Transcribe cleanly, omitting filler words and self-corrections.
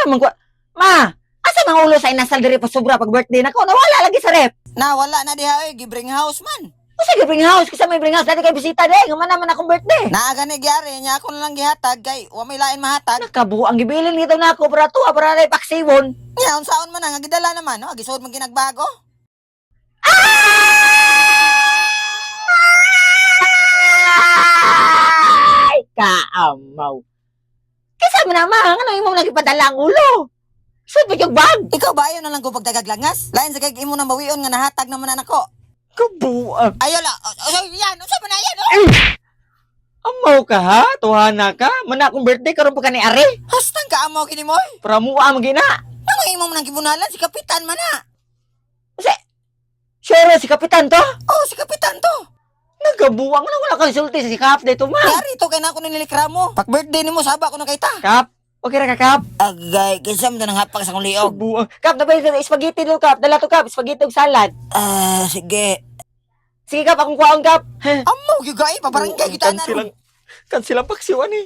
Asa man ko? Ma, asa man ulo sa inasal diri pa sobra pag birthday nako? Nawala lagi sa rep. Na wala na diha oy, gibring house man. Sige, bring house. Kasi may bring house. Dati kay bisita de. Nga man naman akong birthday. Naaga ni gyari nya ako na lang gihatag kay wa may lain mahatag. Nakabuo ang gibilin nito na ako para tuwa para na ipaksiwon. Nya unsaon man nga gidala naman no, gisud man ginagbago. Ay, kaamaw. Kasi mo naman, ano imong nagipadala ang ulo? Saan ba yung bag? Ikaw ba ayo na lang ko pagdagaglangas? Lain sa kay imo nang bawion nga nahatag naman na nako. Kabuang. Ayo la, yan, unsa man na yan? Oh? Ay! Amaw ka ha? Tuhana ka? Mana akong birthday karon pa ka ni Are? Hastang ka amaw kini moy. Para mua magina. Nang imo man ang gibunalan si kapitan man na. Kasi, sure si Kapitan to? Oh, si kapitan to. Nagabuang na wala kang sulti sa si Kap dito ma. Yari to kay na ako nilikramo. Pag birthday nimo saba ko na kay ta. Kap, okay ra ka Kap? Agay, kinsa man nang hapag sa akong liog. Kabuang. Kap, nabay ka spaghetti do Kap. Dala to Kap, spaghetti ug salad. Sige. Sige Kap, akong kuwaon Kap. Amaw gyud gay, pabarangay kita na ron. Kansilang paksiwan eh.